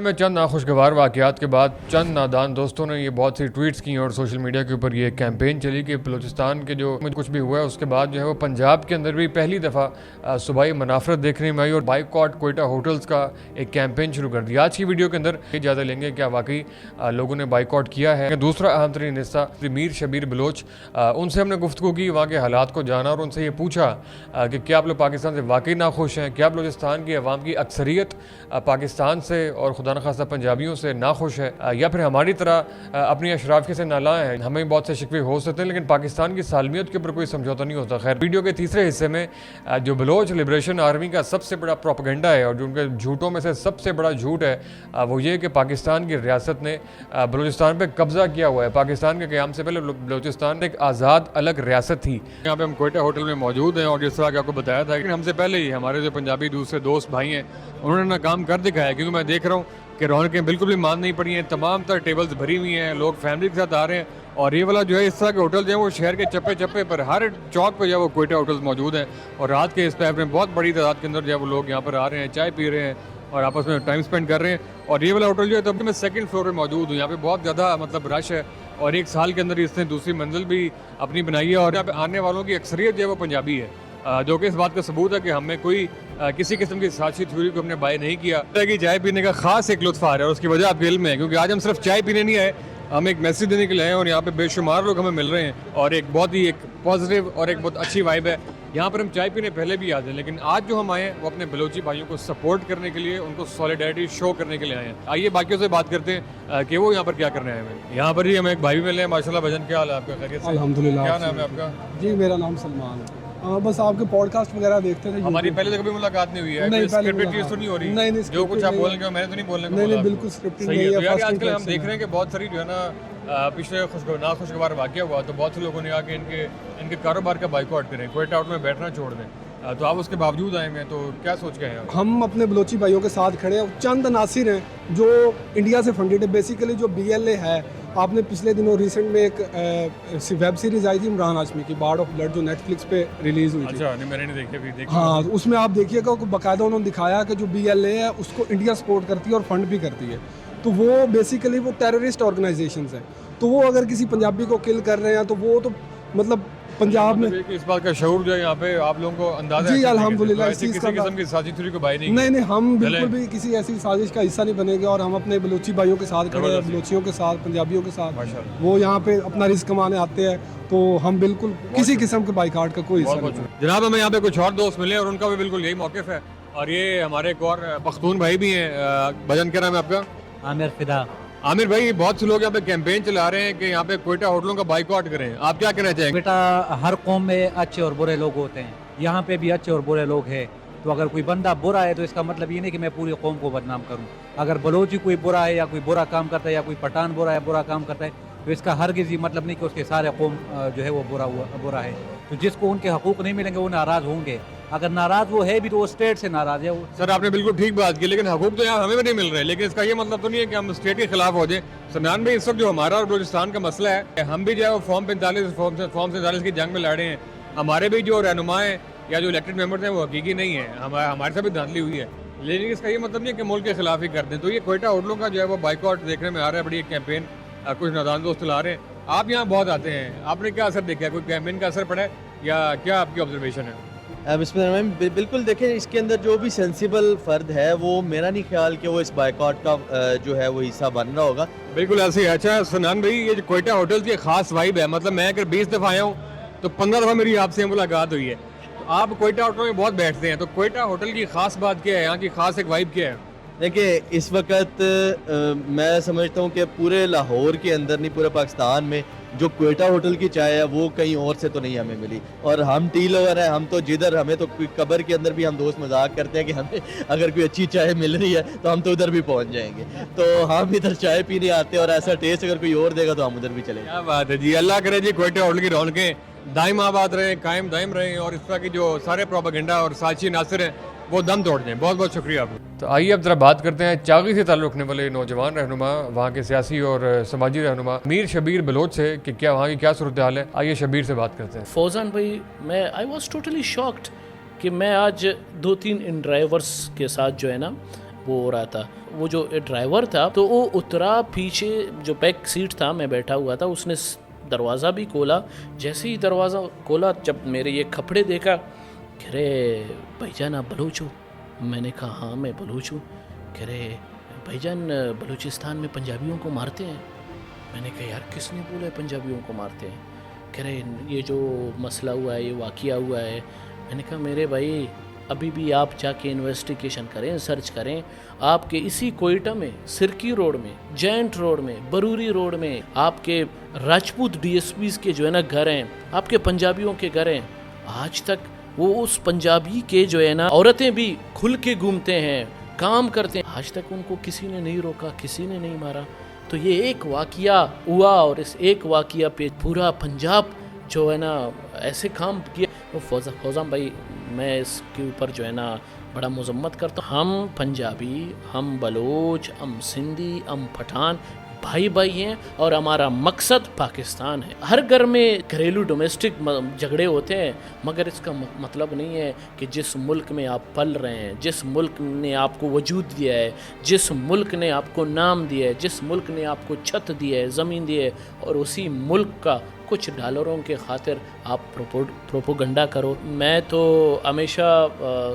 میں چند ناخوشگوار واقعات کے بعد چند نادان دوستوں نے یہ بہت سی ٹویٹس کی اور سوشل میڈیا کے اوپر یہ کیمپین چلی کہ بلوچستان کے جو کچھ بھی ہوا ہے اس کے بعد جو ہے وہ پنجاب کے اندر بھی پہلی دفعہ صوبائی منافرت دیکھنے میں آئی اور بائیکاٹ کوئٹہ ہوٹلز کا ایک کیمپین شروع کر دیا. آج کی ویڈیو کے اندر اجازت لیں گے کیا واقعی لوگوں نے بائیکاٹ کیا ہے. دوسرا اہم ترین حصہ میر شبیر بلوچ, ان سے ہم نے گفتگو کی, وہاں کے حالات کو جانا اور ان سے یہ پوچھا کہ کیا آپ لوگ پاکستان سے واقعی ناخوش ہیں, کیا بلوچستان کی عوام کی اکثریت پاکستان سے اور خدا نخواستہ پنجابیوں سے ناخوش ہے, یا پھر ہماری طرح اپنی اشرافیت سے نالاں ہیں. ہمیں بہت سے شکوے ہو سکتے ہیں لیکن پاکستان کی سالمیت کے اوپر کوئی سمجھوتا نہیں ہوتا. خیر, ویڈیو کے تیسرے حصے میں جو بلوچ لبریشن آرمی کا سب سے بڑا پروپیگنڈا ہے اور جو ان کے جھوٹوں میں سے سب سے بڑا جھوٹ ہے وہ یہ کہ پاکستان کی ریاست نے بلوچستان پہ قبضہ کیا ہوا ہے. پاکستان کے قیام سے پہلے بلوچستان ایک آزاد الگ ریاست تھی. یہاں پہ ہم کوئٹہ ہوٹل میں موجود ہیں اور جس طرح کہ آپ کو بتایا تھا کہ ہم سے پہلے ہی ہمارے جو پنجابی دوسرے دوست بھائی ہیں انہوں نے نا کام کر دکھایا, کیونکہ میں دیکھ رہا ہوں کہ رونقیں بالکل بھی مان نہیں پڑی ہیں. تمام تر ٹیبلز بھری ہوئی ہیں, لوگ فیملی کے ساتھ آ رہے ہیں اور یہ والا جو ہے اس طرح کے ہوٹل جو ہیں وہ شہر کے چپے چپے پر ہر چوک پہ جو ہے وہ کوئٹہ ہوٹلز موجود ہیں اور رات کے اس پہ میں بہت بڑی تعداد کے اندر جو ہے وہ لوگ یہاں پر آ رہے ہیں, چائے پی رہے ہیں اور آپس میں ٹائم سپینڈ کر رہے ہیں. اور یہ والا ہوٹل جو ہے تو میں سیکنڈ فلور پہ موجود ہوں. یہاں پہ بہت زیادہ رش ہے اور ایک سال کے اندر اس نے دوسری منزل بھی اپنی بنائی ہے اور یہاں پہ آنے والوں کی اکثریت جو ہے وہ پنجابی ہے, جو کہ اس بات کا ثبوت ہے کہ ہمیں کوئی کسی قسم کی سازشی تھیوری کو ہم نے بائی نہیں کیا. کہ چائے پینے کا خاص ایک لطف آ رہا ہے اور اس کی وجہ آپ کے علم میں ہے, کیونکہ آج ہم صرف چائے پینے نہیں آئے, ہم ایک میسیج دینے کے لیے آئے اور یہاں پہ بے شمار لوگ ہمیں مل رہے ہیں اور ایک بہت ہی ایک پازیٹیو اور ایک بہت اچھی وائب ہے. یہاں پر ہم چائے پینے پہلے بھی آتے ہیں لیکن آج جو ہم آئے ہیں وہ اپنے بلوچی بھائیوں کو سپورٹ کرنے کے لیے, ان کو سولیڈیرٹی شو کرنے کے لیے آئے ہیں. آئیے باقیوں سے بات کرتے ہیں کہ وہ یہاں پر کیا کرنے آئے ہیں. یہاں پر ہی ہمیں ایک بھائی ملے ہیں, ماشاءاللہ. بھجن کیا حال ہے آپ کا؟ خیریت سے؟ الحمدللہ. کیا نام ہے آپ کا؟ جی میرا نام سلمان ہے. بس آپ کے پوڈ کاسٹ وغیرہ دیکھتے تھے. ہماری پہلے کبھی ملاقات نہیں ہوئی ہے, اسکرپٹڈ چیز تو نہیں ہو رہی. نہیں, جو کچھ آپ بولیں گے میں نے تو نہیں بولنے کو نہیں, بولا. بالکل اسکرپٹڈ نہیں نہیں ہے. آج کل ہم دیکھ رہے ہیں کہ بہت ساری جو ہے نا پچھلے ناخوشگوار واقعہ ہوا تو بہت سے لوگوں نے آ کے ان کے کاروبار کا بائیکاٹ کریں, کوئٹہ آؤٹ میں بیٹھنا چھوڑ دیں. تو آپ اس کے باوجود آئے ہیں تو کیا سوچ کے ہیں؟ ہم اپنے بلوچی بھائیوں کے ساتھ کھڑے ہیں. چند عناصر ہیں جو انڈیا سے فنڈیڈ ہے. بیسیکلی جو BLA ہے, آپ نے پچھلے دنوں ریسنٹ میں ایک ویب سیریز آئی تھی عمران ہاشمی کی, بارڈ آف بلڈ, جو نیٹ فلکس پہ ریلیز ہوئی تھی. اچھا, نہیں میں نے نہیں دیکھی. ہاں, اس میں آپ دیکھیے گا باقاعدہ انہوں نے دکھایا کہ جو BLA ہے اس کو انڈیا سپورٹ کرتی ہے اور فنڈ بھی کرتی ہے. تو وہ بیسیکلی وہ ٹیررسٹ آرگنائزیشنز ہیں. تو وہ اگر کسی پنجابی کو کل کر رہے ہیں تو وہ تو پنجاب میں اس بات کا شعور جو ہے یہاں پہ آپ لوگوں کو اندازہ ہے. جی الحمدللہ. کسی قسم کی سازشی تھیوری کو بائی نہیں, ہم بالکل بھی کسی ایسی سازش کا حصہ نہیں بنے گے اور ہم اپنے بلوچی بھائیوں کے ساتھ کھڑے ہیں, بلوچیوں کے ساتھ, پنجابیوں کے ساتھ. وہ یہاں پہ اپنا رزق کمانے آتے ہیں تو ہم بالکل کسی قسم کے بائیکاٹ کا کوئی حصہ نہیں. جناب ہمیں یہاں پہ کچھ اور دوست ملے اور ان کا بھی بالکل یہی موقف ہے اور یہ ہمارے ایک اور پختون بھائی بھی ہیں. بھجن کیا نام ہے آپ کا؟ عامر فدا. عامر بھائی, بہت سے لوگ یہاں پہ کیمپین چلا رہے ہیں کہ یہاں پہ کوئٹہ ہوٹلوں کا بائیکاٹ کریں, آپ کیا کہنا چاہیں گے؟ بیٹا, ہر قوم میں اچھے اور برے لوگ ہوتے ہیں, یہاں پہ بھی اچھے اور برے لوگ ہیں. تو اگر کوئی بندہ برا ہے تو اس کا مطلب یہ نہیں کہ میں پوری قوم کو بدنام کروں. اگر بلوچی کوئی برا ہے یا کوئی برا کام کرتا ہے یا کوئی پٹھان برا کام کرتا ہے تو اس کا ہرگز یہ مطلب نہیں کہ اس کے سارے قوم جو ہے وہ برا ہے. تو جس کو ان کے حقوق نہیں ملیں گے وہ ناراض ہوں گے. اگر ناراض وہ ہے بھی تو وہ اسٹیٹ سے ناراض ہے. سر آپ نے بالکل ٹھیک بات کی, لیکن حقوق تو یہاں ہمیں بھی نہیں مل رہے, لیکن اس کا یہ مطلب تو نہیں ہے کہ ہم اسٹیٹ کے خلاف ہو جائیں. سمیان بھائی, اس وقت جو ہمارا اور بلوچستان کا مسئلہ ہے, ہم بھی جو ہے وہ فارم 47 کی جنگ میں لڑے ہیں. ہمارے بھی جو رہنما ہیں یا جو الیکٹڈ ممبرز ہیں وہ حقیقی نہیں ہیں, ہمارے سے بھی دھاندلی ہوئی ہے. لیکن اس کا یہ مطلب نہیں ہے کہ ملک کے خلاف ہی کر دیں. تو یہ کوئٹہ ہوٹلوں کا جو ہے وہ بائیکاٹ دیکھنے میں آ رہا ہے, بڑی ایک کیمپین کچھ نادان دوست چلا رہے ہیں. آپ یہاں بہت آتے ہیں, آپ نے کیا اثر دیکھا ہے؟ کوئی کیمپین کا اثر پڑا ہے یا کیا آپ کی آبزرویشن ہے؟ بسم اللہ الرحمن الرحیم. بالکل دیکھیں, اس کے اندر جو بھی سینسیبل فرد ہے وہ میرا نہیں خیال کہ وہ اس بائیکاٹ کا جو ہے وہ حصہ بن رہا ہوگا. بالکل ایسے ہی. اچھا سنان بھائی, یہ جو کوئٹہ ہوٹل کی خاص وائب ہے, مطلب میں اگر 20 دفعہ آیا ہوں تو 15 دفعہ میری آپ سے ملاقات ہوئی ہے. تو آپ کوئٹہ ہوٹل میں بہت بیٹھتے ہیں, تو کوئٹہ ہوٹل کی خاص بات کیا ہے, یہاں کی خاص ایک وائب کیا ہے؟ دیکھیں, اس وقت میں سمجھتا ہوں کہ پورے لاہور کے اندر نہیں, پورے پاکستان میں جو کوئٹہ ہوٹل کی چائے ہے وہ کہیں اور سے تو نہیں ہمیں ملی. اور ہم ٹی لور ہیں, ہم تو جدھر ہمیں تو قبر کے اندر بھی ہم دوست مذاق کرتے ہیں کہ ہمیں اگر کوئی اچھی چائے مل رہی ہے تو ہم تو ادھر بھی پہنچ جائیں گے. تو ہم ادھر چائے پینے آتے ہیں اور ایسا ٹیسٹ اگر کوئی اور دے گا تو ہم ادھر بھی چلیں گے. کیا بات ہے جی, اللہ کرے جی کوئٹہ ہوٹل کی رونقیں دائم آباد رہیں, قائم دائم رہیں اور اس طرح کی جو سارے پروپیگنڈا اور سازشی عناصر ہیں وہ دم توڑ دیں. بہت بہت شکریہ آپ. تو آئیے اب ذرا بات کرتے ہیں چاغی سے تعلق رکھنے والے نوجوان رہنما, وہاں کے سیاسی اور سماجی رہنما میر شبیر بلوچ سے, کہ کیا وہاں کی کیا صورتحال ہے. آئیے شبیر سے بات کرتے ہیں. فوزان بھائی, میں آئی واز ٹوٹلی شاکڈ کہ میں آج 2-3 ان ڈرائیورس کے ساتھ جو ہے نا وہ ہو رہا تھا. وہ جو ڈرائیور تھا تو وہ اترا پیچھے, جو بیک سیٹ تھا میں بیٹھا ہوا تھا, اس نے دروازہ بھی کھولا. جیسے ہی دروازہ کھولا, جب میرے یہ کپڑے دیکھا, کہہ رہے بھائی جان آپ بلوچ ہو؟ میں نے کہا ہاں میں بلوچ ہوں. کہہ رہے بھائی جان بلوچستان میں پنجابیوں کو مارتے ہیں؟ میں نے کہا یار کس نے بولا ہے پنجابیوں کو مارتے ہیں؟ کہہ رہے یہ جو مسئلہ ہوا ہے, یہ واقعہ ہوا ہے. میں نے کہا میرے بھائی ابھی بھی آپ جا کے انویسٹیگیشن کریں, سرچ کریں. آپ کے اسی کوئٹہ میں, سرکی روڈ میں, جینٹ روڈ میں, بروری روڈ میں آپ کے راجپوت ڈی ایس پیز کے جو ہے نا گھر ہیں, آپ کے پنجابیوں کے گھر ہیں. آج تک وہ اس پنجابی کے جو ہے نا عورتیں بھی کھل کے گھومتے ہیں, کام کرتے ہیں. آج تک ان کو کسی نے نہیں روکا, کسی نے نہیں مارا. تو یہ ایک واقعہ ہوا اور اس ایک واقعہ پہ پورا پنجاب جو ہے نا ایسے کام کیا. فوزان بھائی میں اس کے اوپر جو ہے نا بڑا مذمت کرتا ہوں. ہم پنجابی, ہم بلوچ, ہم سندھی, ہم پٹھان بھائی بھائی ہیں اور ہمارا مقصد پاکستان ہے. ہر گھر میں گھریلو ڈومیسٹک جھگڑے ہوتے ہیں, مگر اس کا مطلب نہیں ہے کہ جس ملک میں آپ پل رہے ہیں, جس ملک نے آپ کو وجود دیا ہے, جس ملک نے آپ کو نام دیا ہے, جس ملک نے آپ کو چھت دیا ہے, زمین دی ہے, اور اسی ملک کا کچھ ڈالروں کے خاطر آپ پروپوگنڈا کرو. میں تو ہمیشہ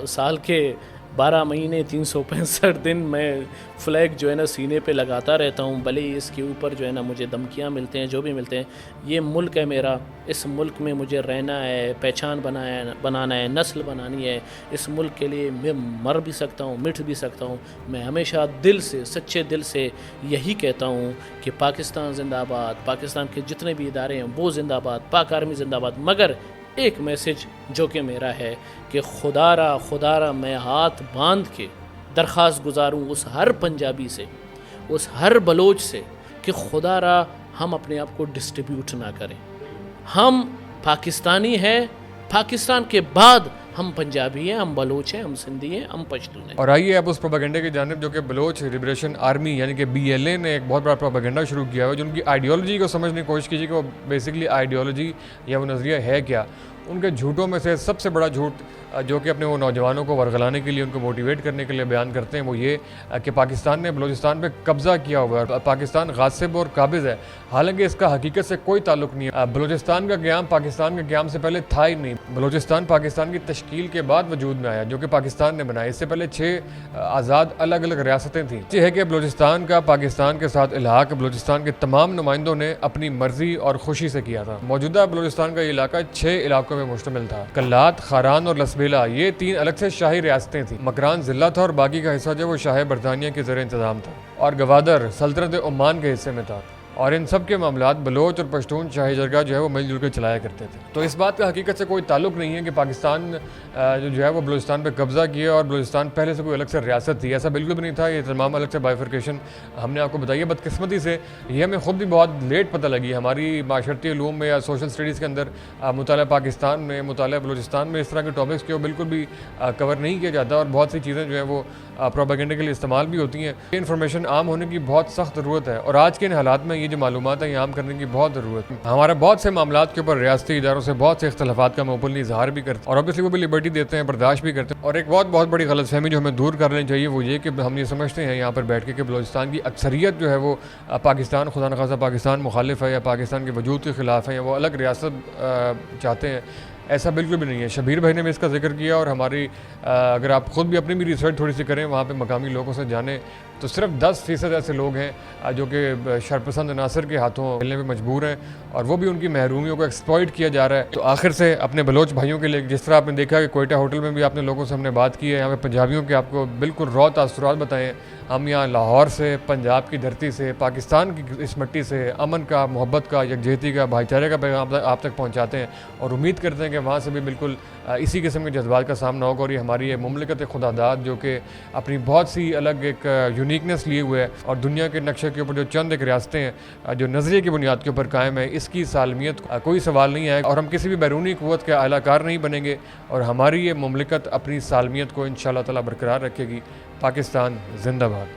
سال کے 12 مہینے 365 دن میں فلیگ جو ہے نا سینے پہ لگاتا رہتا ہوں. بھلے اس کے اوپر جو ہے نا مجھے دھمکیاں ملتے ہیں, جو بھی ملتے ہیں. یہ ملک ہے میرا, اس ملک میں مجھے رہنا ہے, پہچان بنانا ہے, نسل بنانی ہے. اس ملک کے لیے میں مر بھی سکتا ہوں, مٹ بھی سکتا ہوں. میں ہمیشہ دل سے, سچے دل سے یہی کہتا ہوں کہ پاکستان زندہ آباد, پاکستان کے جتنے بھی ادارے ہیں وہ زندہ آباد, پاک آرمی زندہ آباد. مگر ایک میسج جو کہ میرا ہے کہ خدا را میں ہاتھ باندھ کے درخواست گزاروں اس ہر پنجابی سے, اس ہر بلوچ سے, کہ خدا را ہم اپنے آپ کو ڈسٹریبیوٹ نہ کریں. ہم پاکستانی ہیں, پاکستان کے بعد ہم پنجابی ہیں, ہم بلوچ ہیں, ہم سندھی ہیں, ہم پشتون ہیں. اور آئیے اب اس پروپیگنڈے کی جانب جو کہ بلوچ لبریشن آرمی یعنی کہ BLA نے ایک بہت بڑا پروپیگنڈا شروع کیا ہے. جو ان کی آئیڈیالوجی کو سمجھنے کی کوشش کیجیے کہ وہ بیسکلی آئیڈیالوجی یا وہ نظریہ ہے کیا. ان کے جھوٹوں میں سے سب سے بڑا جھوٹ جو کہ اپنے وہ نوجوانوں کو ورغلانے کے لیے, ان کو موٹیویٹ کرنے کے لیے بیان کرتے ہیں, وہ یہ کہ پاکستان نے بلوچستان پہ قبضہ کیا ہوا ہے, پاکستان غاصب اور قابض ہے. حالانکہ اس کا حقیقت سے کوئی تعلق نہیں ہے. بلوچستان کا قیام پاکستان کے قیام سے پہلے تھا ہی نہیں. بلوچستان پاکستان کی تشکیل کے بعد وجود میں آیا, جو کہ پاکستان نے بنایا. اس سے پہلے 6 آزاد الگ الگ ریاستیں تھیں. یہ ہے کہ بلوچستان کا پاکستان کے ساتھ الحاق بلوچستان کے تمام نمائندوں نے اپنی مرضی اور خوشی سے کیا تھا. موجودہ بلوچستان کا یہ علاقہ 6 علاقوں میں مشتمل تھا. کلات, خاران اور لسبیلا, یہ 3 الگ سے شاہی ریاستیں تھیں. مکران ضلع تھا اور باقی کا حصہ جو وہ شاہ برطانیہ کے زیر انتظام تھا, اور گوادر سلطنت عمان کے حصے میں تھا. اور ان سب کے معاملات بلوچ اور پشتون شاہی جرگہ جو ہے وہ مل جل کے چلایا کرتے تھے. تو اس بات کا حقیقت سے کوئی تعلق نہیں ہے کہ پاکستان جو ہے وہ بلوچستان پہ قبضہ کیا اور بلوچستان پہلے سے کوئی الگ سے ریاست تھی. ایسا بالکل بھی نہیں تھا. یہ تمام الگ سے بائیفرکیشن ہم نے آپ کو بتائی ہے. بدقسمتی سے یہ ہمیں خود بھی بہت لیٹ پتہ لگی. ہماری معاشرتی علوم میں یا سوشل اسٹڈیز کے اندر مطالعہ پاکستان میں, مطالعہ بلوچستان میں اس طرح کے ٹاپکس کے بالکل بھی کور نہیں کیا جاتا, اور بہت سی چیزیں جو ہیں وہ پروپیگنڈے کے لیے استعمال بھی ہوتی ہیں. یہ انفارمیشن عام ہونے کی بہت سخت ضرورت ہے, اور آج کے ان حالات میں یہ جو معلومات ہیں یہ عام کرنے کی بہت ضرورت ہے. ہمارا بہت سے معاملات کے اوپر ریاستی اداروں سے بہت سے اختلافات کا ہم اوپنلی اظہار بھی کرتے ہیں, اور obviously وہ بھی لبرٹی دیتے ہیں, برداشت بھی کرتے ہیں. اور ایک بہت بڑی غلط فہمی جو ہمیں دور کر لینی چاہیے وہ یہ کہ ہم یہ سمجھتے ہیں یہاں پر بیٹھ کے کہ بلوچستان کی اکثریت جو ہے وہ پاکستان, خدا نخواستہ پاکستان مخالف ہے, یا پاکستان کے وجود کے خلاف ہے, یا وہ الگ ریاست چاہتے ہیں. ایسا بالکل بھی نہیں ہے. شبیر بھائی نے بھی اس کا ذکر کیا, اور ہماری اگر آپ خود بھی اپنی بھی ریسرچ تھوڑی سی کریں, وہاں پہ مقامی لوگوں سے جانیں, تو صرف 10% ایسے لوگ ہیں جو کہ شرپسند عناصر کے ہاتھوں ملنے پہ مجبور ہیں, اور وہ بھی ان کی محرومیوں کو ایکسپلائٹ کیا جا رہا ہے. تو آخر سے اپنے بلوچ بھائیوں کے لیے, جس طرح آپ نے دیکھا کہ کوئٹہ ہوٹل میں بھی آپ نے لوگوں سے ہم نے بات کی ہے, یہاں پہ پنجابیوں کے آپ کو بالکل را تاثرات بتائے ہیں. ہم یہاں لاہور سے, پنجاب کی دھرتی سے, پاکستان کی اس مٹی سے امن کا, محبت کا, یکجہتی کا, بھائی چارے کا پیغام آپ تک پہنچاتے ہیں, اور امید کرتے ہیں کہ وہاں سے بھی بالکل اسی قسم کے جذبات کا سامنا ہوگا. اور یہ ہماری یہ مملکت خدا داد جو کہ اپنی بہت سی الگ ایک یونیکنیس لیے ہوئے ہے, اور دنیا کے نقشے کے اوپر جو چند ایک ریاستیں ہیں جو نظریے کی بنیاد کے اوپر قائم ہے, اس کی سالمیت کوئی سوال نہیں آئے, اور ہم کسی بھی بیرونی قوت کے اعلیٰ کار نہیں بنیں گے, اور ہماری یہ مملکت اپنی سالمیت کو انشاءاللہ تعالیٰ برقرار رکھے گی. پاکستان زندہ باد.